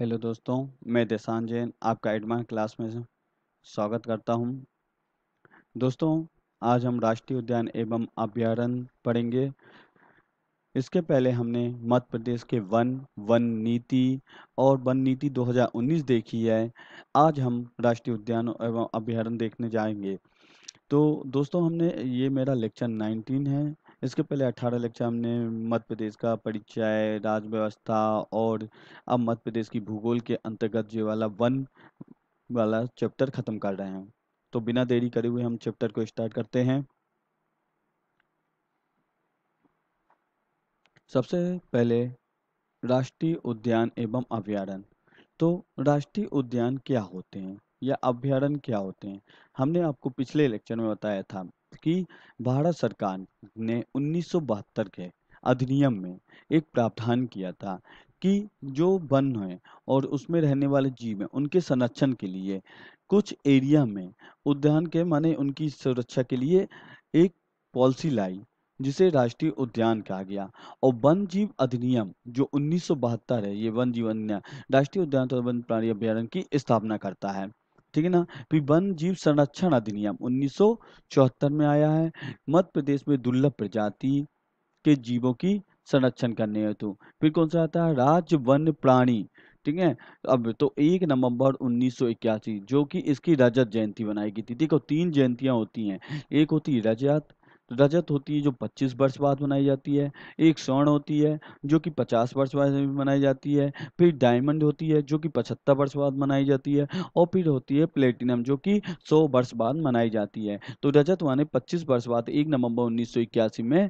Hello दोस्तों, मैं देशान जैन आपका एडवांस क्लास में स्वागत करता हूं। दोस्तों, आज हम राष्ट्रीय उद्यान एवं अभयारण्य पढ़ेंगे। इसके पहले हमने मध्य प्रदेश के वन नीति और वन नीति 2019 देखी है। आज हम राष्ट्रीय उद्यान एवं अभयारण्य देखने जाएंगे। तो दोस्तों, हमने ये मेरा लेक्चर 19 है। इसके पहले 18 लेक्चर हमने मध्य प्रदेश का परिचय, राज व्यवस्था और अब मध्य प्रदेश की भूगोल के अंतर्गत ये वाला वन वाला चैप्टर खत्म कर रहे हैं। तो बिना देरी करे हुए हम चैप्टर को स्टार्ट करते हैं। सबसे पहले राष्ट्रीय उद्यान एवं अभयारण्य। तो राष्ट्रीय उद्यान क्या होते हैं या अभयारण्य क्या होते हैं? हमने आपको पिछले लेक्चर में बताया था कि भारत सरकार ने 1972 के अधिनियम में एक प्रावधान किया था कि जो वन है और उसमें रहने वाले जीव हैं उनके संरक्षण के लिए कुछ एरिया में उद्यान के माने उनकी सुरक्षा के लिए एक पॉलिसी लाई, जिसे राष्ट्रीय उद्यान कहा गया। और वन जीव अधिनियम जो 1972 है, ये वन जीव अधिनियम राष्ट्रीय उद्यान तथा वन प्राणी अभयारण्य की स्थापना करता है। ठीक है ना। फिर वन जीव संरक्षण अधिनियम 1974 में आया है, मध्य प्रदेश में दुर्लभ प्रजाति के जीवों की संरक्षण करने हेतु। फिर कौन सा आता है? राज्य वन प्राणी। ठीक है। अब तो 1 नवंबर 1981 जो कि इसकी रजत जयंती बनाई गई थी। देखो, 3 जयंतियां होती हैं। एक होती है रजत, रजत होती है जो 25 वर्ष बाद मनाई जाती है। एक स्वर्ण होती है जो कि 50 वर्ष बाद मनाई जाती है। फिर डायमंड होती है जो कि 75 वर्ष बाद मनाई जाती है। और फिर होती है प्लेटिनम जो कि 100 वर्ष बाद मनाई जाती है। तो रजत माने 25 वर्ष बाद 1 नवंबर 1981 में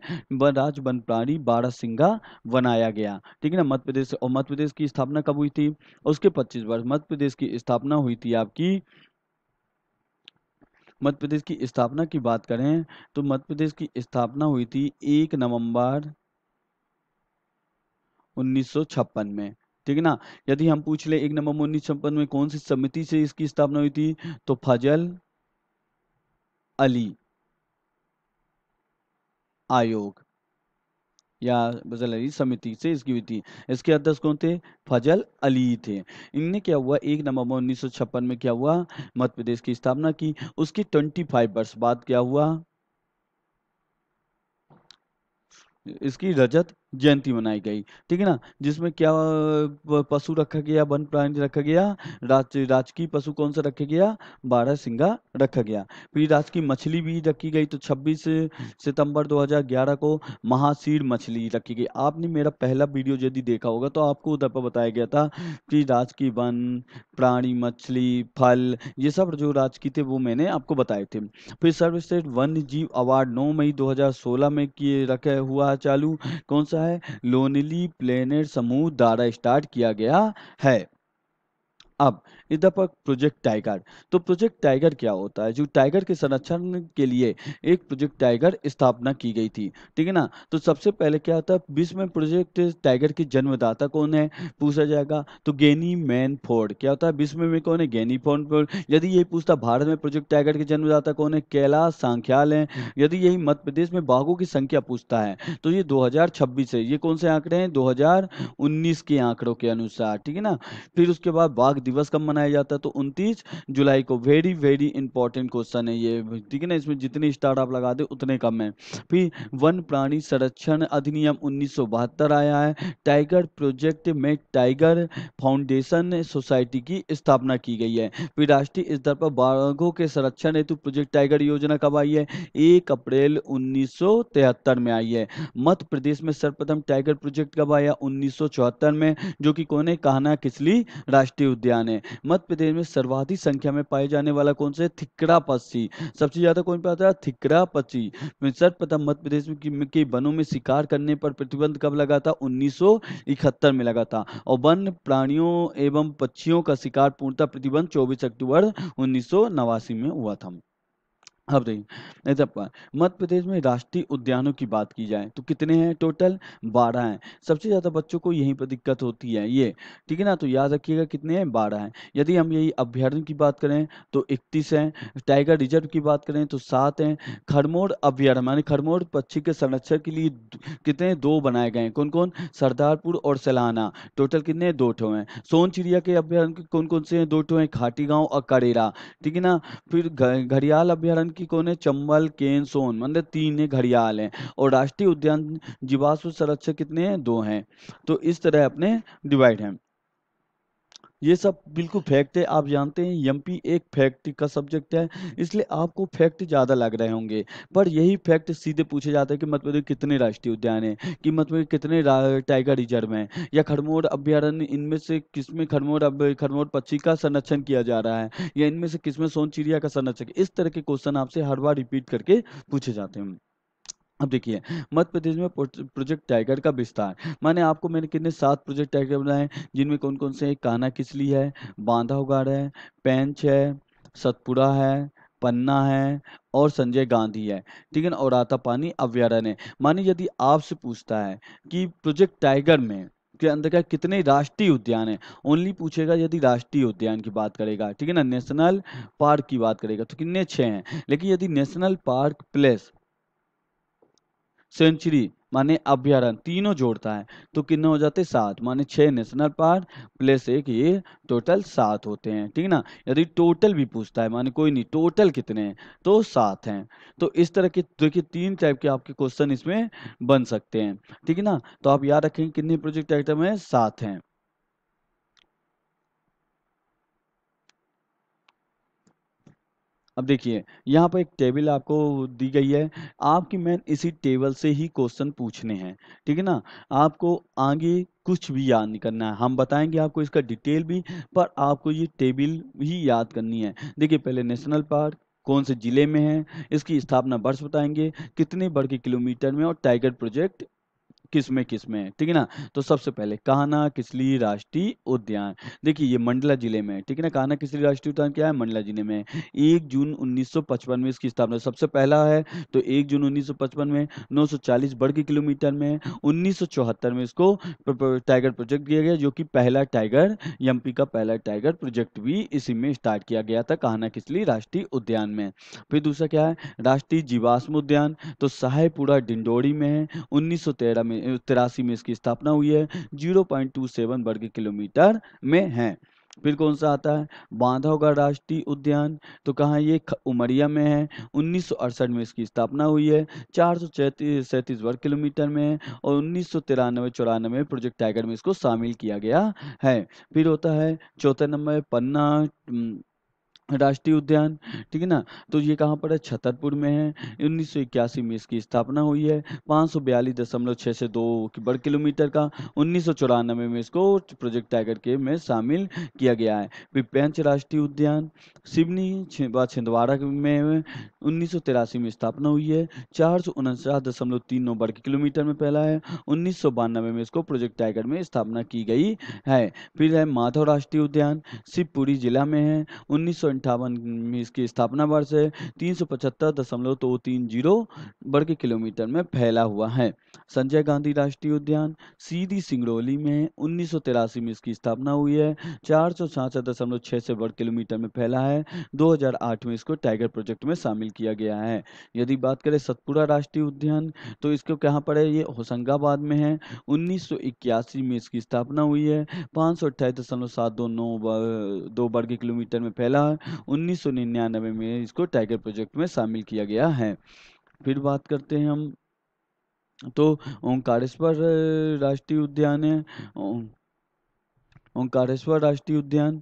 राज वन प्राणी बारहसिंगा बनाया गया। ठीक है ना। मध्य प्रदेश, और मध्य प्रदेश की स्थापना कब हुई थी? उसके 25 वर्ष मध्य प्रदेश की स्थापना हुई थी आपकी। मध्य प्रदेश की स्थापना की बात करें तो मध्य प्रदेश की स्थापना हुई थी 1 नवंबर 1956 में। ठीक है ना। यदि हम पूछ ले 1 नवंबर 1956 में कौन सी समिति से इसकी स्थापना हुई थी, तो फजल अली आयोग या फजल अली समिति से इसकी हुई थी। इसके अध्यक्ष कौन थे? फजल अली थे। इनने क्या हुआ, 1 नवंबर 1956 में क्या हुआ, मध्य प्रदेश की स्थापना की। उसके 25 वर्ष बाद क्या हुआ, इसकी रजत जयंती मनाई गई। ठीक है ना। जिसमें क्या पशु रखा गया, वन प्राणी रखा गया, राजकीय पशु कौन सा रखा गया? बारहसिंगा रखा गया। फिर राजकीय मछली भी रखी गई। तो 26 सितंबर 2011 को महासीर मछली रखी गई। आपने मेरा पहला वीडियो यदि देखा होगा तो आपको उधर पर बताया गया था कि राजकीय वन प्राणी, मछली, फल, ये सब जो राजकीय थे वो मैंने आपको बताए थे। फिर सर्वश्रेष्ठ वन्य जीव अवार्ड 9 मई 2016 में किए रखा हुआ चालू। कौन सा है? लोनली प्लेनेट समूह द्वारा स्टार्ट किया गया है। अब इधर पर प्रोजेक्ट टाइगर। तो प्रोजेक्ट टाइगर क्या होता है? जो टाइगर के संरक्षण के लिए एक प्रोजेक्ट टाइगर स्थापना की गई थी। ठीक है ना। तो सबसे पहले क्या होता है, विश्व में प्रोजेक्ट टाइगर के जन्मदाता कौन है पूछा जाएगा, तो गेनी मैन फोर्ड। क्या होता है, विश्व में कौन है? गेनी फोर्ड। यदि यही पूछता भारत में प्रोजेक्ट टाइगर के जन्मदाता कौन है, कैलाश सांख्याल है। यदि यही मध्य प्रदेश में बाघों की संख्या पूछता है तो ये 2026 है। ये कौन से आंकड़े हैं? 2019 के आंकड़ों के अनुसार। ठीक है ना। फिर उसके बाद बाघ दिवस कब मनाया जाता है? तो 29 जुलाई को। वेरी वेरी इंपॉर्टेंट क्वेश्चन है ये। ठीक है ना। इसमें जितने स्टार आप लगा दे उतने कम है। फिर वन प्राणी संरक्षण अधिनियम 1972 आया है। टाइगर प्रोजेक्ट में टाइगर फाउंडेशन सोसाइटी की स्थापना की गई है। फिर राष्ट्रीय स्तर पर बाघों के संरक्षण हेतु प्रोजेक्ट टाइगर योजना कब आई है? 1 अप्रैल 1973 में आई है। मध्य प्रदेश में सर्वप्रथम टाइगर प्रोजेक्ट कब आया? 1974 में, जो कि कौन है? कान्हा किसली राष्ट्रीय उद्यान है। मध्य प्रदेश में सर्वाधिक संख्या में पाए जाने वाला कौन सा है? थिकरा पक्षी। सबसे ज्यादा कौन पाता है? थिकरा पक्षी। सर्वप्रथम मध्य प्रदेश के वनों में शिकार करने पर प्रतिबंध कब लगा था? 1971 में लगा था। और वन प्राणियों एवं पक्षियों का शिकार पूर्णतः प्रतिबंध 24 अक्टूबर 1989 में हुआ था। अब देखिए ऐसा मध्य प्रदेश में राष्ट्रीय उद्यानों की बात की जाए तो कितने हैं टोटल? 12 हैं। सबसे ज्यादा बच्चों को यहीं पर दिक्कत होती है ये, ठीक है ना? तो याद रखिएगा कितने हैं? 12 हैं। यदि हम यही अभ्यारण्य की बात करें तो 31 हैं। टाइगर रिजर्व की बात करें तो 7 हैं। खरमोर अभ्यारण्य माने खरमोर पक्षी के संरक्षण के लिए कितने? 2 बनाए गए हैं। कौन कौन? सरदारपुर और सलाना। टोटल कितने? 2 ठो हैं। सोन चिड़िया के अभ्यारण्य कौन कौन से हैं? 2 ठो हैं, खाटी गांव और करेरा, ठीक है ना? फिर घड़ियाल अभ्यारण्य की कौन है? चंबल, केन, सोन, मतलब 3 है घड़ियाल हैं। और राष्ट्रीय उद्यान जीवाश्म संरक्षक कितने हैं? 2 हैं। तो इस तरह अपने डिवाइड हैं। ये सब बिल्कुल फैक्ट है। आप जानते हैं एमपी एक फैक्ट का सब्जेक्ट है, इसलिए आपको फैक्ट ज़्यादा लग रहे होंगे। पर यही फैक्ट सीधे पूछे जाते हैं कि मध्य प्रदेश कितने राष्ट्रीय उद्यान हैं, कि मध्य प्रदेश कितने टाइगर रिजर्व हैं, या खरमोर अभ्यारण्य इनमें से किसमें खरमोर पक्षी का संरक्षण किया जा रहा है, या इनमें से किसमें सोन चिड़िया का संरक्षण। इस तरह के क्वेश्चन आपसे हर बार रिपीट करके पूछे जाते हैं। अब देखिए मध्य प्रदेश में प्रोजेक्ट टाइगर का विस्तार, माने आपको मैंने कितने 7 प्रोजेक्ट टाइगर बनाए, जिनमें कौन कौन से हैं? कान्हा किसली है, बांधवगढ़ है, पेंच है, सतपुड़ा है, पन्ना है और संजय गांधी है, ठीक है ना? और आतापानी अभ्यारण्य है। माने यदि आपसे पूछता है कि प्रोजेक्ट टाइगर में के अंदर का कितने राष्ट्रीय उद्यान है, ओनली पूछेगा यदि राष्ट्रीय उद्यान की बात करेगा, ठीक है ना? नेशनल पार्क की बात करेगा तो कितने? 6 हैं। लेकिन यदि नेशनल पार्क प्लस सेंचुरी माने अभ्यारण्य तीनों जोड़ता है तो कितने हो जाते? 7, माने 6 नेशनल पार्क प्लस एक, ये टोटल 7 होते हैं, ठीक है ना? यदि टोटल भी पूछता है, माने कोई नहीं, टोटल कितने हैं तो 7 हैं। तो इस तरह के देखिए 3 टाइप के आपके क्वेश्चन इसमें बन सकते हैं, ठीक है ना? तो आप याद रखेंगे कितने प्रोजेक्ट आइटम है? 7 हैं। अब देखिए यहाँ पर एक टेबल आपको दी गई है, आपकी मेन इसी टेबल से ही क्वेश्चन पूछने हैं, ठीक है ना? आपको आगे कुछ भी याद नहीं करना है, हम बताएंगे आपको इसका डिटेल भी, पर आपको ये टेबल ही याद करनी है। देखिए पहले नेशनल पार्क कौन से जिले में है, इसकी स्थापना वर्ष बताएंगे, कितने वर्ग किलोमीटर में, और टाइगर प्रोजेक्ट किसमें है, ठीक है ना? तो सबसे पहले कान्हा किसली राष्ट्रीय उद्यान, देखिए ये मंडला जिले में है, ठीक है ना? कान्हा किसली राष्ट्रीय उद्यान क्या है? मंडला जिले में है। 1 जून 1955 में इसकी स्थापना सबसे पहला है, तो 1 जून 1955 में 940 वर्ग किलोमीटर में। 1974 में इसको टाइगर प्रोजेक्ट दिया गया, जो कि पहला टाइगर एमपी का पहला टाइगर प्रोजेक्ट भी इसी में स्टार्ट किया गया था, कान्हा किसली राष्ट्रीय उद्यान में। फिर दूसरा क्या है? राष्ट्रीय जीवाश्म उद्यान, तो सहायपुरा डिंडोरी में है। 1913 में 83 में इसकी स्थापना हुई है, 0.27 वर्ग किलोमीटर में है। फिर कौन सा आता है? बांधवगढ़ राष्ट्रीय उद्यान, तो कहाँ है ये? उमरिया में है। 1968 में इसकी स्थापना हुई है, 437 वर्ग किलोमीटर में है। और 1993-94 में प्रोजेक्ट टाइगर में इसको शामिल किया गया है। फिर होता है चौथा नंबर पन्ना राष्ट्रीय उद्यान, ठीक है ना? तो ये कहाँ पर है? छतरपुर में है। 1981 में इसकी स्थापना हुई है, 542.602 वर्ग किलोमीटर का। 1994 में इसको प्रोजेक्ट टाइगर के में शामिल किया गया है। फिर पेंच राष्ट्रीय उद्यान सिवनी छिंदवाड़ा में 1983 में स्थापना हुई है, 449.39 वर्ग किलोमीटर में फैला है। 1992 में इसको प्रोजेक्ट टाइगर में स्थापना की गई है। फिर है माधव राष्ट्रीय उद्यान, शिवपुरी जिला में है। 1958 में इसकी स्थापना वर्ष है, 375.230 वर्ग किलोमीटर में फैला हुआ है। संजय गांधी राष्ट्रीय उद्यान सीधी सिंगरौली में है। 1983 में इसकी स्थापना हुई है, 466.6 से वर्ग किलोमीटर में फैला है। 2008 में इसको टाइगर प्रोजेक्ट में शामिल किया गया है। यदि बात करें सतपुड़ा राष्ट्रीय उद्यान, तो इसको कहाँ पर है? ये होशंगाबाद में है। 1981 में इसकी स्थापना हुई है, 528.729 वर्ग किलोमीटर में फैला है। 1999 में इसको टाइगर प्रोजेक्ट में शामिल किया गया है। फिर बात करते हैं हम, तो ओंकारेश्वर राष्ट्रीय उद्यान है। ओंकारेश्वर राष्ट्रीय उद्यान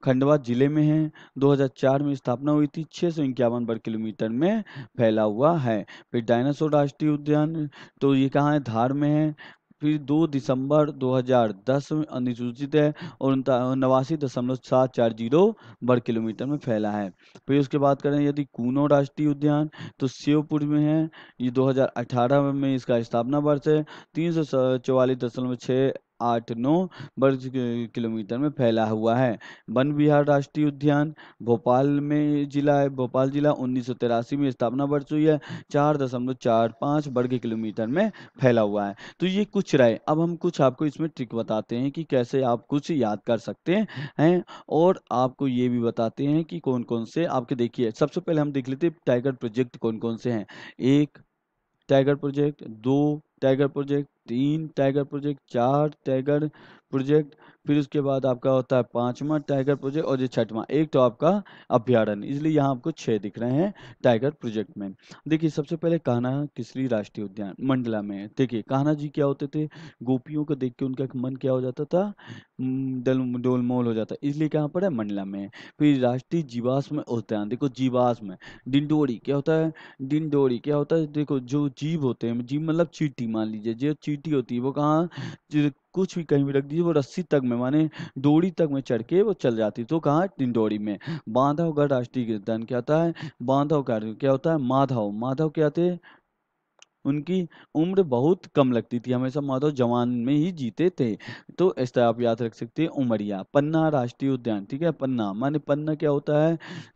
खंडवा जिले में है। 2004 में स्थापना हुई थी, 651 वर्ग किलोमीटर में फैला हुआ है। फिर डायनासोर राष्ट्रीय उद्यान, तो ये कहाँ है? धार में है। फिर 2 दिसंबर 2010 में अधिसूचित है, और 89.740 वर्ग किलोमीटर में फैला है। फिर उसके बाद करें यदि कूनो राष्ट्रीय उद्यान, तो श्योपुर में है। ये 2018 में इसका स्थापना वर्ष है, 344.6 889 वर्ग किलोमीटर में फैला हुआ है। वन विहार राष्ट्रीय उद्यान भोपाल में जिला है, भोपाल जिला 1983 में स्थापना वर्ष हुई है, 4.45 वर्ग किलोमीटर में फैला हुआ है। तो ये कुछ रहे। अब हम कुछ आपको इसमें ट्रिक बताते हैं कि कैसे आप कुछ याद कर सकते हैं, और आपको ये भी बताते हैं कि कौन कौन से आपके, देखिए सबसे पहले हम देख लेते हैं टाइगर प्रोजेक्ट कौन कौन से हैं। एक tiger project, 2 tiger project, 3 tiger project, 4 tiger project, फिर उसके बाद आपका होता है 5वां टाइगर प्रोजेक्ट, और ये 6वां एक तो आपका अभ्यारण्य। इसलिए यहाँ आपको 6 दिख रहे हैं टाइगर प्रोजेक्ट में। देखिए सबसे पहले कान्हा किसली राष्ट्रीय उद्यान मंडला में है। देखिए कान्हा जी क्या होते थे, गोपियों को देख के उनका मन क्या हो जाता था, डोलमोल हो जाता, इसलिए कहाँ पर है, मंडला में है। फिर राष्ट्रीय जीवाश्म उद्यान, देखो जीवाश्म, डिंडोरी क्या होता है, डिंडोरी क्या होता है, देखो जो जीव होते हैं, जीव मतलब चींटी, मान लीजिए जो चींटी होती है वो कहाँ, कुछ भी कहीं भी रख दीजिए वो रस्सी तक में, माने डोरी तक में चढ़ के वो चल जाती, तो कहाँ, डिंडोरी में। बांधवगढ़ राष्ट्रीय उद्यान क्या होता है, बांधवगढ़ क्या होता है, माधव, माधव क्या थे, उनकी उम्र बहुत कम लगती थी, हमेशा माधव जवान में ही जीते थे। तो इस तरह आप याद रख सकते हैं। उमरिया, पन्ना राष्ट्रीय उद्यान, ठीक है, पन्ना माने पन्ना क्या होता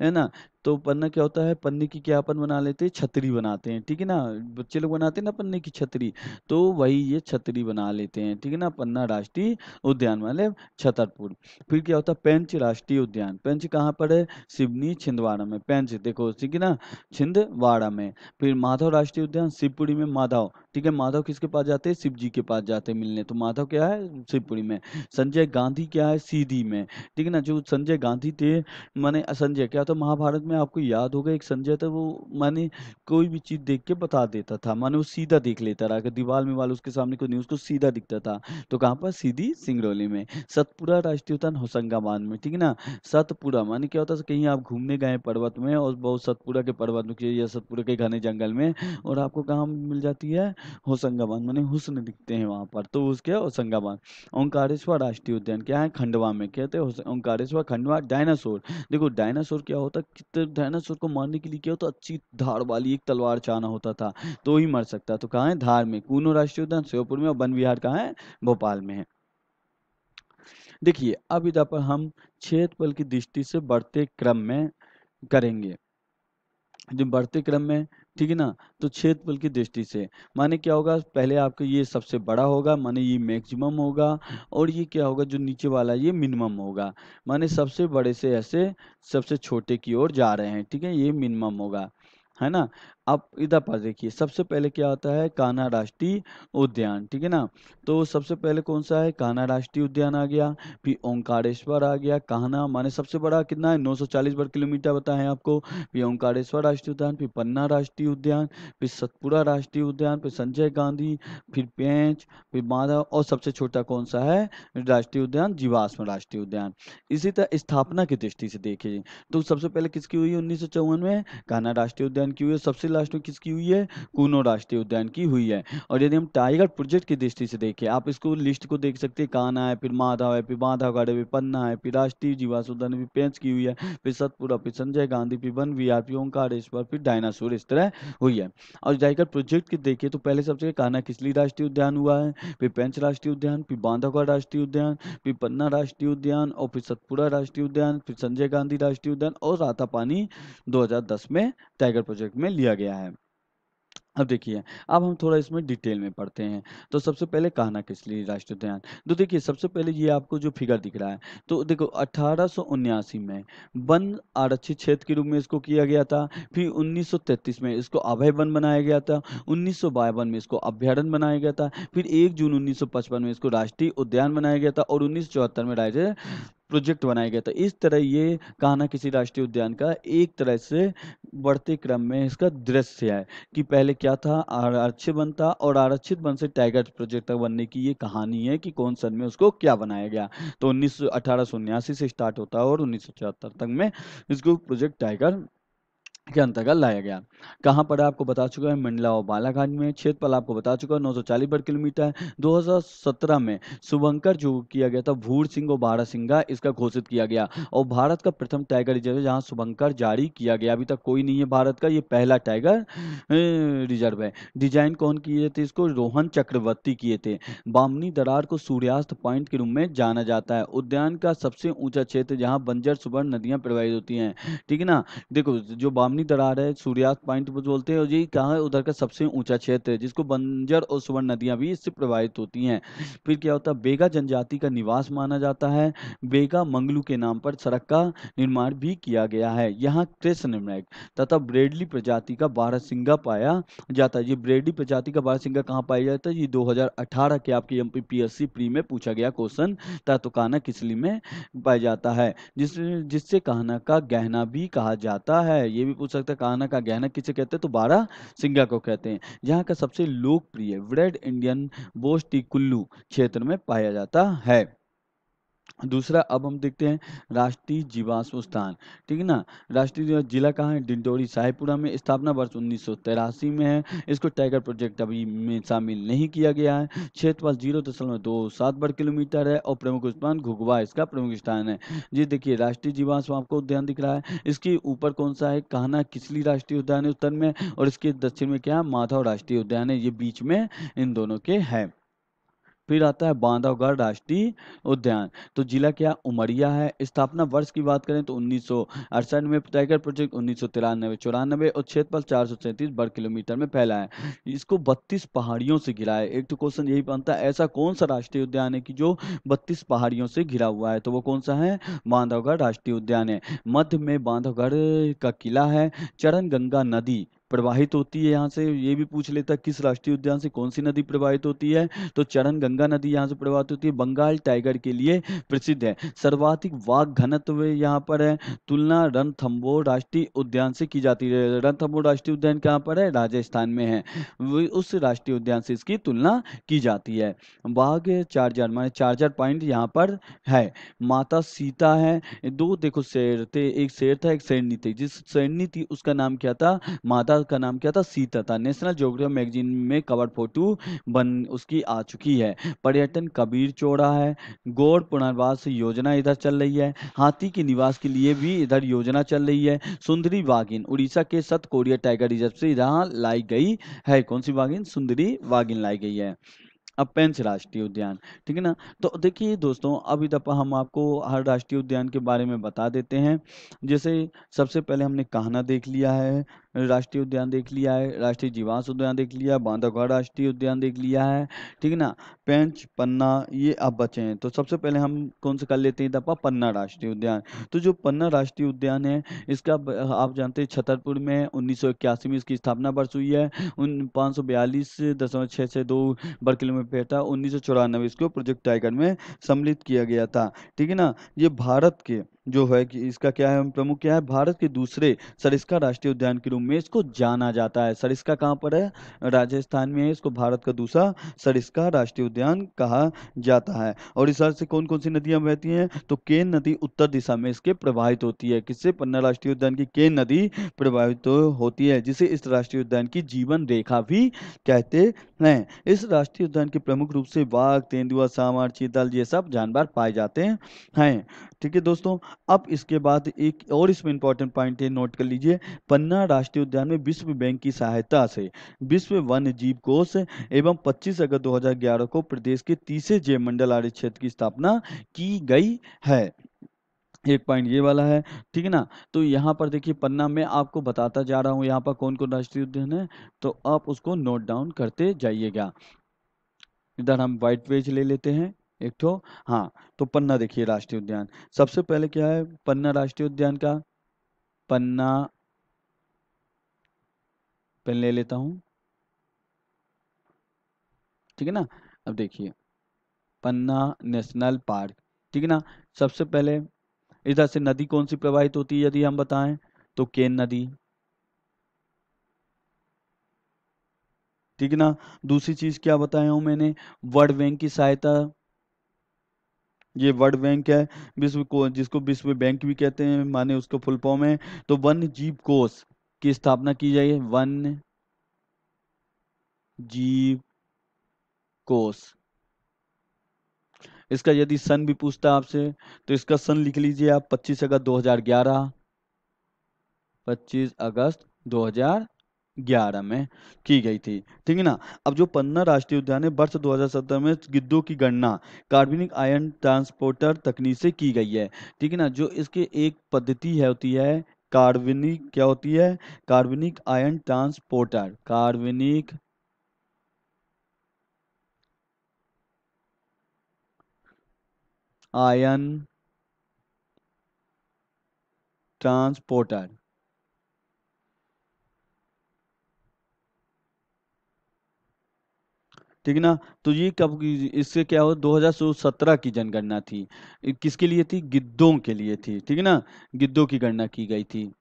है ना, तो पन्ना क्या होता है, पन्ने की क्या अपन बना लेते हैं, छतरी बनाते हैं, ठीक है ना, बच्चे लोग बनाते हैं ना पन्ने की छतरी, तो वही ये छतरी बना लेते हैं, ठीक है ना, पन्ना राष्ट्रीय उद्यान वाले छतरपुर। फिर क्या होता है, पेंच राष्ट्रीय उद्यान, पेंच कहाँ पर है, सिवनी छिंदवाड़ा में, पेंच देखो ठीक है ना, छिंदवाड़ा में। फिर माधव राष्ट्रीय उद्यान शिवपुरी में, माधव, ठीक है, माधव किसके पास जाते हैं, शिव जी के पास जाते हैं मिलने, तो माधव क्या है, शिवपुरी में। संजय गांधी क्या है, सीधी में, ठीक है ना, जो संजय गांधी थे, माने संजय क्या था, महाभारत में आपको याद होगा एक संजय था, वो माने कोई भी चीज देख के बता देता था, माने वो सीधा देख लेता रहा, अगर दीवार में वाला उसके सामने कोई नहीं, उसको सीधा दिखता था। तो कहाँ पर, सीधी सिंगरौली में। सतपुरा राष्ट्रीय उद्यान होशंगाबाद में, ठीक है ना, सतपुरा माने क्या होता है, कहीं आप घूमने गए पर्वत में और बहुत सतपुरा के पर्वत में या सतपुरा के घने जंगल में, और आपको कहाँ मिल जाती है, होशंगाबाद, माने हुस्न दिखते हैं वहां पर, तो उसके होशंगाबाद। ओंकारेश्वर राष्ट्रीय उद्यान क्या है, खंडवा में, कहते हैं ओंकारेश्वर खंडवा। डायनासोर, देखो डायनासोर क्या होता है, कितने डायनासोर को मारने के लिए क्या होता, अच्छी धार वाली एक तलवार चाहना होता था, तो ही मर सकता, तो कहाँ है, धार में। कूनो राष्ट्रीय उद्यान श्योपुर में, और वन विहार कहाँ है, भोपाल में है। देखिए अब इधर पर हम क्षेत्रफल की दृष्टि से बढ़ते क्रम में करेंगे, जो बढ़ते क्रम में, ठीक है ना, तो क्षेत्रफल की दृष्टि से माने क्या होगा, पहले आपका ये सबसे बड़ा होगा, माने ये मैक्सिमम होगा, और ये क्या होगा, जो नीचे वाला ये मिनिमम होगा, माने सबसे बड़े से ऐसे सबसे छोटे की ओर जा रहे हैं, ठीक है, ये मिनिमम होगा, है ना। अब इधर पर देखिए सबसे पहले क्या होता है, कान्हा राष्ट्रीय उद्यान, ठीक है ना, तो सबसे पहले कौन सा है, कान्हा राष्ट्रीय उद्यान आ गया, फिर ओंकारेश्वर आ गया, कान्हा माने सबसे बड़ा कितना है, 940 वर्ग किलोमीटर बताएं आपको, फिर ओंकारेश्वर राष्ट्रीय उद्यान, फिर पन्ना राष्ट्रीय उद्यान, फिर सतपुरा राष्ट्रीय उद्यान, फिर संजय गांधी, फिर पेंच, फिर माधव, और सबसे छोटा कौन सा है, राष्ट्रीय उद्यान जीवाश्म राष्ट्रीय उद्यान। इसी तरह स्थापना की दृष्टि से देखिए, तो सबसे पहले किसकी हुई है, 1954 में कान्हा राष्ट्रीय उद्यान की हुई है, सबसे लास्ट में किसकी हुई है, कूनो राष्ट्रीय उद्यान की हुई है। और यदि हम टाइगर प्रोजेक्ट की दृष्टि से देखें, आप इसको लिस्ट को देख सकते हैं, कान्हा है, फिर माधव है, फिर माधवगढ़ है, फिर पन्ना है, फिर राष्ट्रीय जीवाश्म उद्यान, फिर पेंच की हुई है, फिर सतपुरा, फिर संजय गांधी, फिर वन विहार, फिर ओंकारेश्वर, फिर डायनासोर, इस तरह हुई है। और टाइगर प्रोजेक्ट की देखिए तो पहले सबसे कान्हा किसली राष्ट्रीय उद्यान हुआ है, फिर पेंच राष्ट्रीय उद्यान, फिर बांधवगढ़ राष्ट्रीय उद्यान, फिर पन्ना राष्ट्रीय उद्यान, और फिर सतपुरा राष्ट्रीय उद्यान, फिर संजय गांधी राष्ट्रीय उद्यान, और रातापानी 2010 में टाइगर प्रोजेक्ट में लिया गया है। अब देखिए, अब हम थोड़ा इसमें डिटेल में पढ़ते हैं। तो सबसे पहले कान्हा किसली राष्ट्रीय उद्यान, तो देखिए सबसे पहले ये आपको जो फिगर दिख रहा है, तो देखो 1879 में वन आरक्षित क्षेत्र के रूप में इसको किया गया था, फिर 1933 में इसको अभय वन बनाया गया था, 1952 में इसको अभ्यारण्य बनाया गया था, फिर 1 जून 1955 में इसको राष्ट्रीय उद्यान बनाया गया था, और 1974 में राज्य प्रोजेक्ट बनाया गया था। इस तरह ये कान्हा किसी राष्ट्रीय उद्यान का एक तरह से बढ़ते क्रम में इसका दृश्य है, कि पहले क्या था, आरक्षित वन था, और आरक्षित वन से टाइगर प्रोजेक्ट तक बनने की ये कहानी है कि कौन सन में उसको क्या बनाया गया। तो 1879 से स्टार्ट होता है, और 1974 तक में इसको प्रोजेक्ट टाइगर के अंतर्गत लाया गया। कहाँ पर है आपको बता चुका है, मंडला और बालाघाट में। क्षेत्रफल आपको बता चुका है 940 वर्ग किलोमीटर है। 2017 में शुभंकर जो किया गया था, भूर सिंह और बारहसिंगा इसका घोषित किया गया, और भारत का प्रथम टाइगर रिजर्व है जहाँ शुभंकर जारी किया गया। अभी तक कोई नहीं है भारत का, ये पहला टाइगर रिजर्व है। डिजाइन कौन किए थे इसको, रोहन चक्रवर्ती किए थे। बामनी दरार को सूर्यास्त पॉइंट के रूप में जाना जाता है। उद्यान का सबसे ऊंचा क्षेत्र जहाँ बंजर सुवर्ण नदियां प्रवाहित होती हैं, ठीक है ना। देखो जो बामनी दरार है, सूर्यास्त पॉइंट वो बोलते हैं, और ये कहाँ है, उधर का सबसे ऊंचा क्षेत्र है जिसको बंजर और सुवर्ण नदियां भी इससे प्रभावित होती हैं। फिर क्या होता है, बेगा जनजाति का निवास माना जाता है। बेगा मंगलू के नाम पर सड़क का निर्माण भी किया गया है। यहाँ कृष्ण मृग तथा ब्रेडली प्रजाति का बारहसिंगा पाया जाता है। ये ब्रेडली प्रजाति का बारहसिंगा कहाँ पाया जाता है, ये 2018 के आपके एमपीपीएससी प्री में पूछा गया क्वेश्चन था। तो कान्हा किसली में पाया जाता है, जिससे कान्हा का गहना भी कहा जाता है। ये भी पूछ सकता है कान्हा का गहना किसे कहते हैं, तो बारह सिंगा को कहते हैं। यहाँ का सबसे लोकप्रिय रेड इंडियन बोस्टी कुल्लू क्षेत्र में पाया जाता है। दूसरा अब हम देखते हैं राष्ट्रीय जीवाश्म स्थान, ठीक है ना। राष्ट्रीय जिला कहाँ है, डिंडोरी साहेबपुरा में। स्थापना वर्ष 1983 में है। इसको टाइगर प्रोजेक्ट अभी में शामिल नहीं किया गया है। क्षेत्रफल 0.27 वर्ग किलोमीटर है, और प्रमुख स्थान घुघवा इसका प्रमुख स्थान है। ये देखिए राष्ट्रीय जीवाश्म आपको उद्यान दिख रहा है, इसके ऊपर कौन सा है, कान्हा किसली राष्ट्रीय उद्यान है उत्तर में, और इसके दक्षिण में क्या है, माधव राष्ट्रीय उद्यान है। ये बीच में इन दोनों के है। फिर आता है बांधवगढ़ राष्ट्रीय उद्यान। तो जिला क्या, उमरिया है। स्थापना वर्ष की बात करें तो 1968 में। टाइगर प्रोजेक्ट 1993-94, और क्षेत्रफल 437 वर्ग किलोमीटर में फैला है। इसको 32 पहाड़ियों से घिरा है। एक तो क्वेश्चन यही बनता है, ऐसा कौन सा राष्ट्रीय उद्यान है कि जो 32 पहाड़ियों से घिरा हुआ है, तो वो कौन सा है, बांधवगढ़ राष्ट्रीय उद्यान है। मध्य में बांधवगढ़ का किला है। चरण गंगा नदी प्रवाहित होती है यहाँ से। ये भी पूछ लेता है किस राष्ट्रीय उद्यान से कौन सी नदी प्रवाहित होती है, तो चरण गंगा नदी यहाँ से प्रवाहित होती है। बंगाल टाइगर के लिए प्रसिद्ध है। सर्वाधिक वाघ घनत्व यहाँ पर है। तुलना रणथंभौर राष्ट्रीय उद्यान से की जाती है। रणथंभौर राष्ट्रीय उद्यान कहाँ पर है, राजस्थान में है। उस राष्ट्रीय उद्यान से इसकी तुलना की जाती है। बाघ चार्जर माने चार्जर पॉइंट यहाँ पर है। माता सीता है। दो देखो शेर थे, एक शेर था एक शेरनी थी। जिस शेरनी थी उसका नाम क्या था, माता का नाम क्या था, सीता था। नेशनल ज्योग्राफी मैगजीन में कवर फोटो बन उसकी आ चुकी है। पर्यटन कबीर चौड़ा है। गौड़ पुनर्वास योजना इधर चल रही है। हाथी के निवास के लिए भी इधर योजना चल रही है। सुंदरी वागिन उड़ीसा के सत कोरिया टाइगर रिजर्व से यहाँ लाई गई है। कौन सी वागिन, सुंदरी वागिन लाई गई है। अब पेंच राष्ट्रीय उद्यान, ठीक है ना। तो देखिए दोस्तों, अभी तक हम आपको हर राष्ट्रीय उद्यान के बारे में बता देते हैं। जैसे सबसे पहले हमने कान्हा देख लिया है, राष्ट्रीय उद्यान देख लिया है, राष्ट्रीय जीवाश्म उद्यान देख लिया, बांधवगढ़ राष्ट्रीय उद्यान देख लिया है, ठीक है ना। पेंच, पन्ना ये अब बचे हैं। तो सबसे पहले हम कौन से कर लेते हैं दफा, पन्ना राष्ट्रीय उद्यान। तो जो पन्ना राष्ट्रीय उद्यान है, इसका आप जानते हैं छतरपुर में 1981 में इसकी स्थापना वर्ष हुई है। उन 542.662 वर्ग किलोमीटर था। 1994 इसको प्रोजेक्ट टाइगर में सम्मिलित किया गया था, ठीक है ना। ये भारत के जो है कि इसका क्या है, प्रमुख क्या है, भारत के दूसरे सरिस्का राष्ट्रीय उद्यान के रूप में इसको जाना जाता है। सरिस्का कहाँ पर है, राजस्थान में है। इसको भारत का दूसरा सरिस्का राष्ट्रीय उद्यान कहा जाता है। और इस से कौन कौन सी नदियां बहती हैं, तो केन नदी उत्तर दिशा में इसके प्रवाहित होती है। किससे, पन्ना राष्ट्रीय उद्यान की केन नदी प्रवाहित होती है, जिसे इस राष्ट्रीय उद्यान की जीवन रेखा भी कहते हैं। इस राष्ट्रीय उद्यान के प्रमुख रूप से बाघ, तेंदुआ, सांवर, चीतल ये सब जानवर पाए जाते हैं, ठीक है दोस्तों। अब इसके बाद एक और इसमें इंपॉर्टेंट पॉइंट है, नोट कर लीजिए। पन्ना राष्ट्रीय उद्यान में विश्व बैंक की सहायता से विश्व वन्य जीव कोष एवं 25 अगस्त 2011 को प्रदेश के तीसरे जैव मंडल आरक्षित क्षेत्र की स्थापना की गई है। एक पॉइंट ये वाला है, ठीक है ना। तो यहाँ पर देखिए पन्ना में आपको बताता जा रहा हूँ यहाँ पर कौन कौन राष्ट्रीय उद्यान है, तो आप उसको नोट डाउन करते जाइएगा। इधर हम व्हाइट पेज ले लेते हैं एक ठो। हाँ, तो पन्ना देखिए राष्ट्रीय उद्यान, सबसे पहले क्या है पन्ना राष्ट्रीय उद्यान का, पन्ना पेन ले लेता हूँ, ठीक है ना। अब देखिए पन्ना नेशनल पार्क, ठीक है ना। सबसे पहले इधर से नदी कौन सी प्रवाहित होती है यदि हम बताएं, तो केन नदी, ठीक है ना। दूसरी चीज क्या बताया हूं मैंने, वर्ल्ड बैंक की सहायता, ये वर्ल्ड बैंक है, विश्व को जिसको विश्व बैंक भी कहते हैं, माने उसको फुल फॉर्म है। तो वन्य जीव कोष की स्थापना की गई? वन्य जीव कोष। इसका यदि सन भी पूछता है आपसे तो इसका सन लिख लीजिए आप, 25 अगस्त 2011। 25 अगस्त 2011 में की गई थी। ठीक है ना। अब जो पन्ना राष्ट्रीय उद्यान है, वर्ष 2017 में गिद्धों की गणना कार्बनिक आयन ट्रांसपोर्टर तकनीक से की गई है। ठीक है ना। जो इसके एक पद्धति है होती है कार्बनिक, क्या होती है? कार्बनिक आयन ट्रांसपोर्टर। कार्बनिक आयन ट्रांसपोर्टर। ठीक है ना। तो ये कब इससे क्या हो, 2017 की जनगणना थी। किसके लिए थी? गिद्धों के लिए थी। ठीक है ना। गिद्धों की गणना की गई थी।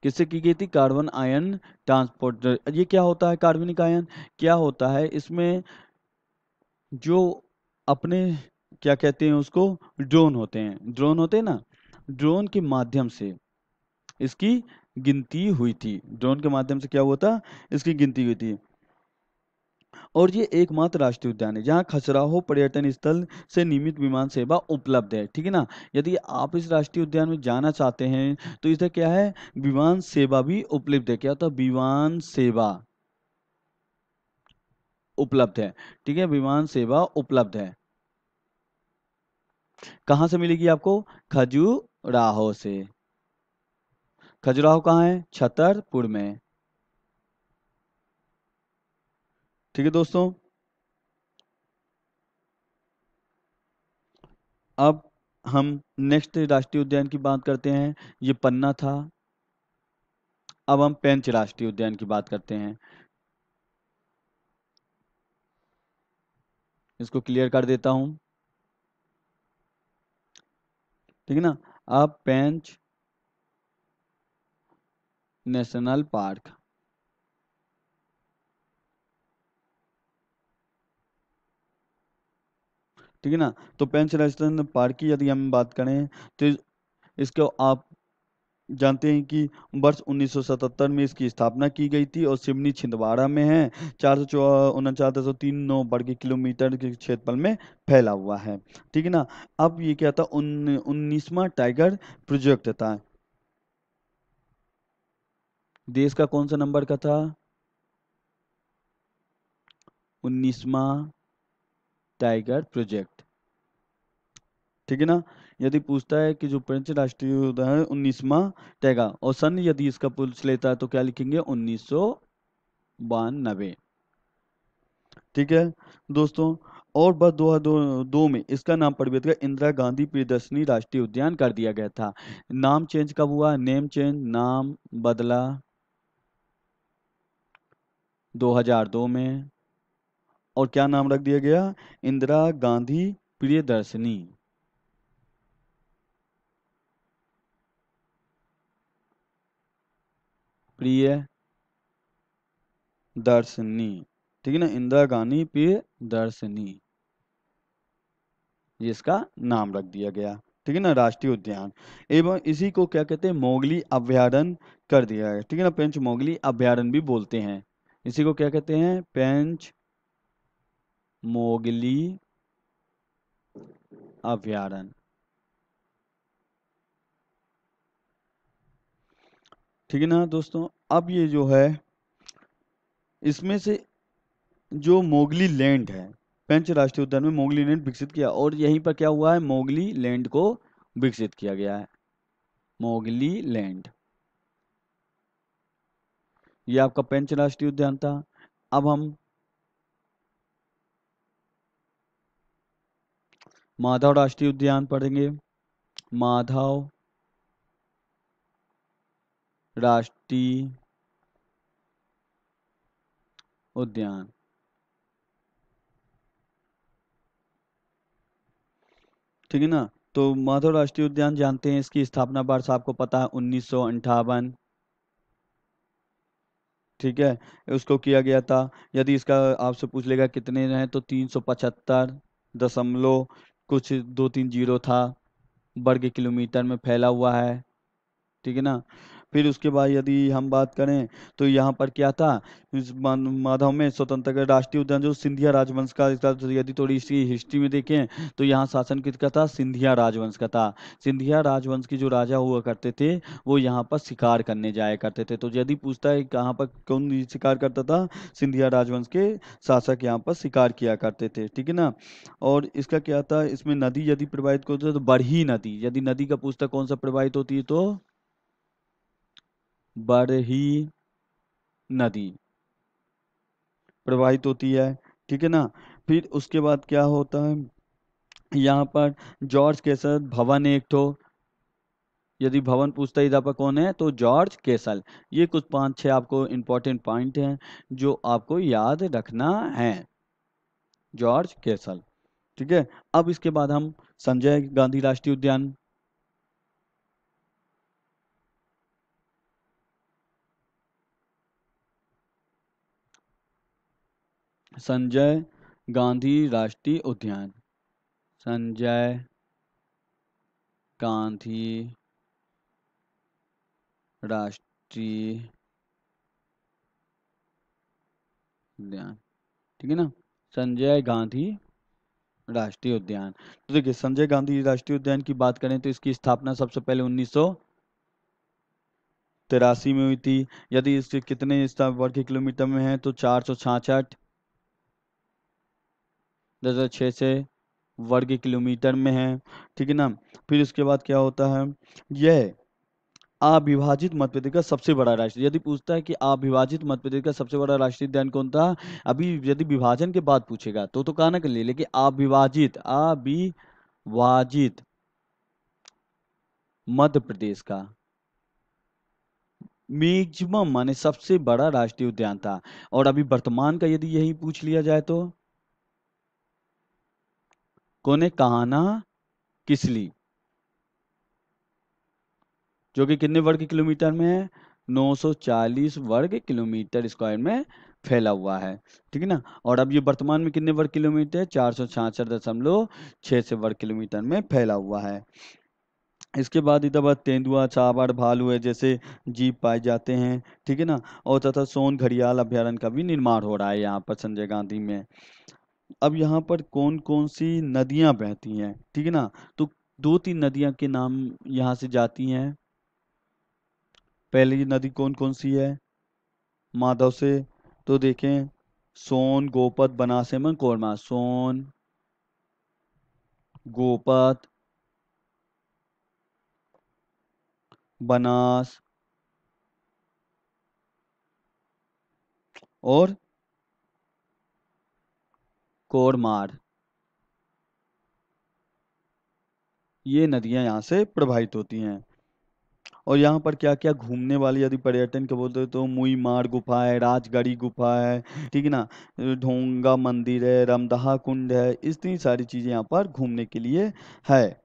किससे की गई थी? Carbon ion transporter. ये क्या होता है कार्बनिक आयन? क्या होता है इसमें? जो अपने, क्या कहते हैं उसको, ड्रोन होते हैं, ड्रोन होते हैं ना, ड्रोन के माध्यम से इसकी गिनती हुई थी। ड्रोन के माध्यम से क्या हुआ था? इसकी गिनती हुई थी। और ये एकमात्र राष्ट्रीय उद्यान है जहाँ खजुराहो पर्यटन स्थल से नियमित विमान सेवा उपलब्ध है। ठीक है ना। यदि आप इस राष्ट्रीय उद्यान में जाना चाहते हैं तो इसे क्या है, विमान सेवा भी उपलब्ध है। क्या होता है? विमान सेवा उपलब्ध है। ठीक है, विमान सेवा उपलब्ध है। कहाँ से मिलेगी आपको? खजुराहो से। खजुराहो कहाँ है? छतरपुर में। ठीक है दोस्तों। अब हम नेक्स्ट राष्ट्रीय उद्यान की बात करते हैं। ये पन्ना था। अब हम पेंच राष्ट्रीय उद्यान की बात करते हैं। इसको क्लियर कर देता हूं। ठीक है ना। अब पेंच नेशनल पार्क। ठीक है ना। तो पेंच नेशनल पार्क की यदि हम बात करें तो इसको आप जानते हैं कि वर्ष 1977 में इसकी स्थापना की गई थी और सिवनी छिंदवाड़ा में है। 449.39 वर्ग किलोमीटर के क्षेत्रफल में फैला हुआ है। ठीक है ना। अब ये क्या था, 19वां टाइगर प्रोजेक्ट था। देश का कौन सा नंबर का था? 19वां टाइगर प्रोजेक्ट। ठीक है ना। यदि पूछता है कि जो पंच राष्ट्रीय उद्यान है 19वां टाइगर, और सन यदि इसका पूछ लेता है तो क्या लिखेंगे? 1992। ठीक है दोस्तों। और बस 2002 में इसका नाम परिवर्तित कर इंदिरा गांधी प्रियदर्शनी राष्ट्रीय उद्यान कर दिया गया था। नाम चेंज कब हुआ? नेम चेंज, नाम बदला 2002 में। और क्या नाम रख दिया गया? इंदिरा गांधी प्रियदर्शनी। प्रिय दर्शनी। ठीक है ना। इंदिरा गांधी प्रियदर्शनी, ये इसका नाम रख दिया गया। ठीक है ना। राष्ट्रीय उद्यान एवं इसी को क्या कहते हैं? मोगली अभयारण्य कर दिया है। ठीक है ना। पेंच मोगली अभयारण्य भी बोलते हैं। इसी को क्या कहते हैं? पेंच मोगली अभयारण्य। ठीक है ना दोस्तों। अब ये जो है, इसमें से जो मोगली लैंड है, पेंच राष्ट्रीय उद्यान में मोगली लैंड विकसित किया, और यहीं पर क्या हुआ है? मोगली लैंड को विकसित किया गया है। मोगली लैंड, ये आपका पेंच राष्ट्रीय उद्यान था। अब हम माधव राष्ट्रीय उद्यान पढ़ेंगे। माधव राष्ट्रीय उद्यान। ठीक है ना। तो माधव राष्ट्रीय उद्यान जानते हैं, इसकी स्थापना वर्ष आपको पता है 1958। ठीक है। उसको किया गया था। यदि इसका आपसे पूछ लेगा कितने हैं तो 375 दशमलव कुछ 230 था। वर्ग किलोमीटर में फैला हुआ है, ठीक है ना। फिर उसके बाद यदि हम बात करें तो यहाँ पर क्या था, इस माधव में स्वतंत्रता राष्ट्रीय उद्यान जो सिंधिया राजवंश का, इसका तो यदि थोड़ी इसकी हिस्ट्री में देखें तो यहाँ शासन किसका था, सिंधिया राजवंश का था। सिंधिया राजवंश के जो राजा हुआ करते थे वो यहाँ पर शिकार करने जाया करते थे। तो यदि पूछता है कहाँ पर कौन शिकार करता था, सिंधिया राजवंश के शासक यहाँ पर शिकार किया करते थे, ठीक है ना। और इसका क्या था, इसमें नदी यदि प्रवाहित होती है तो बरही नदी, यदि नदी का पूछता कौन सा प्रवाहित होती है तो बरही नदी प्रवाहित होती है, ठीक है ना। फिर उसके बाद क्या होता है, यहाँ पर जॉर्ज केसर भवन एक ठो, यदि भवन पूछता है इधर पर कौन है तो जॉर्ज केसल। ये कुछ 5-6 आपको इंपॉर्टेंट पॉइंट हैं जो आपको याद रखना है, जॉर्ज केसल, ठीक है। अब इसके बाद हम संजय गांधी राष्ट्रीय उद्यान, संजय गांधी राष्ट्रीय उद्यान, संजय गांधी राष्ट्रीय उद्यान, ठीक है ना, संजय गांधी राष्ट्रीय उद्यान। तो देखिए संजय गांधी राष्ट्रीय उद्यान की बात करें तो इसकी स्थापना सबसे पहले 1983 में हुई थी। यदि इसके कितने वर्ग किलोमीटर में है तो 466.6 से वर्ग किलोमीटर में है, ठीक है ना। फिर उसके बाद क्या होता है, यह अविभाजित मध्य प्रदेश का सबसे बड़ा राष्ट्रीय, यदि पूछता है कि अविभाजित मध्य प्रदेश का सबसे बड़ा राष्ट्रीय उद्यान कौन था, अभी यदि विभाजन के बाद पूछेगा तो कहना के लिए, लेकिन अविभाजित अविभाजित मध्य प्रदेश का मैक्सिमम माने सबसे बड़ा राष्ट्रीय उद्यान था। और अभी वर्तमान का यदि यही पूछ लिया जाए तो कौन है, कान्हा किसली, जो कि कितने वर्ग किलोमीटर में है, 940 वर्ग किलोमीटर स्क्वायर में फैला हुआ है, ठीक है ना। और अब ये वर्तमान में कितने वर्ग किलोमीटर, 466.6 से वर्ग किलोमीटर में फैला हुआ है। इसके बाद इधर बाद तेंदुआ, चावड़, भालू है जैसे जीव पाए जाते हैं, ठीक है ना। और तथा सोन घड़ियाल अभ्यारण्य का भी निर्माण हो रहा है यहाँ पर संजय गांधी में। अब यहाँ पर कौन कौन सी नदियां बहती हैं, ठीक है ना। तो 2-3 नदियां के नाम यहाँ से जाती हैं। पहली नदी कौन कौन सी है माधव से, तो देखें सोन, गोपत, बनास, हेमन, कोरमा। सोन, गोपत, बनास और कोरमार, ये नदियां यहाँ से प्रवाहित होती हैं। और यहाँ पर क्या क्या घूमने वाली यदि पर्यटन के बोलते हैं तो मुई मार गुफा है, राजगढ़ी गुफा है, ठीक है ना, ढोंगा मंदिर है, रमदहा कुंड है, इतनी सारी चीजें यहाँ पर घूमने के लिए है।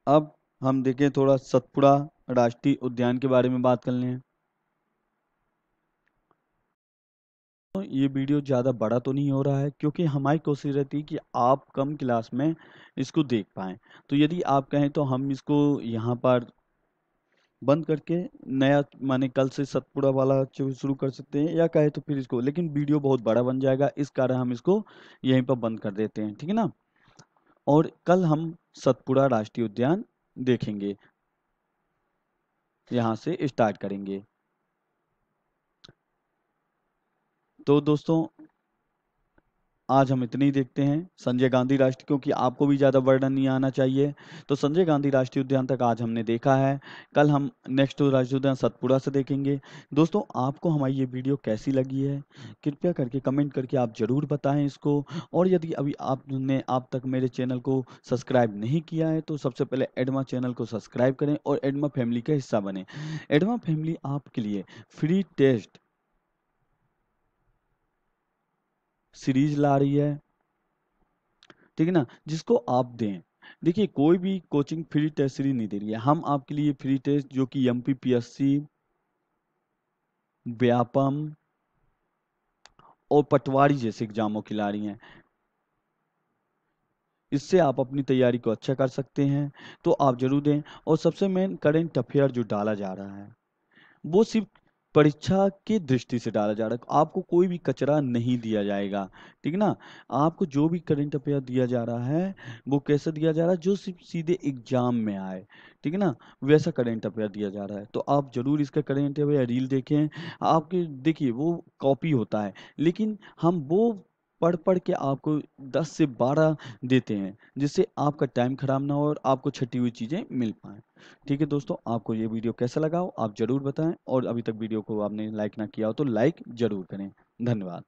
अब हम देखें थोड़ा सतपुड़ा राष्ट्रीय उद्यान के बारे में बात कर लें। तो ये वीडियो ज़्यादा बड़ा तो नहीं हो रहा है क्योंकि हमारी कोशिश रहती है कि आप कम क्लास में इसको देख पाएँ। तो यदि आप कहें तो हम इसको यहाँ पर बंद करके नया माने कल से सतपुड़ा वाला शुरू कर सकते हैं, या कहे तो फिर इसको, लेकिन वीडियो बहुत बड़ा बन जाएगा इस कारण हम इसको यहीं पर बंद कर देते हैं, ठीक है ना। और कल हम सतपुड़ा राष्ट्रीय उद्यान देखेंगे, यहाँ से स्टार्ट करेंगे। तो दोस्तों आज हम इतने ही देखते हैं संजय गांधी राष्ट्रीय, क्योंकि आपको भी ज़्यादा वर्णन नहीं आना चाहिए। तो संजय गांधी राष्ट्रीय उद्यान तक आज हमने देखा है, कल हम नेक्स्ट राष्ट्रीय उद्यान सतपुड़ा से देखेंगे। दोस्तों आपको हमारी ये वीडियो कैसी लगी है कृपया करके कमेंट करके आप ज़रूर बताएं इसको। और यदि अभी आपने आप तक मेरे चैनल को सब्सक्राइब नहीं किया है तो सबसे पहले एडमा चैनल को सब्सक्राइब करें और एडमा फैमिली का हिस्सा बने। एडमा फैमिली आपके लिए फ्री टेस्ट सीरीज ला रही है, ठीक है ना, जिसको आप दें। देखिए कोई भी कोचिंग फ्री टेस्ट सीरीज नहीं दे रही है, हम आपके लिए फ्री टेस्ट जो कि एमपीपीएससी व्यापम और पटवारी जैसे एग्जामों की ला रही हैं। इससे आप अपनी तैयारी को अच्छा कर सकते हैं, तो आप जरूर दें। और सबसे मेन करंट अफेयर जो डाला जा रहा है वो सिर्फ परीक्षा की दृष्टि से डाला जा रहा है, आपको कोई भी कचरा नहीं दिया जाएगा, ठीक है ना। आपको जो भी करंट अफेयर दिया जा रहा है वो कैसे दिया जा रहा है, जो सिर्फ सीधे एग्जाम में आए, ठीक है ना, वैसा करंट अफेयर दिया जा रहा है। तो आप जरूर इसका करंट अफेयर रील देखें। आपके देखिए वो कॉपी होता है, लेकिन हम वो पढ़ पढ़ के आपको 10 से 12 देते हैं, जिससे आपका टाइम खराब ना हो और आपको छटी हुई चीजें मिल पाए। ठीक है दोस्तों, आपको ये वीडियो कैसा लगा हो आप ज़रूर बताएं, और अभी तक वीडियो को आपने लाइक ना किया हो तो लाइक ज़रूर करें। धन्यवाद।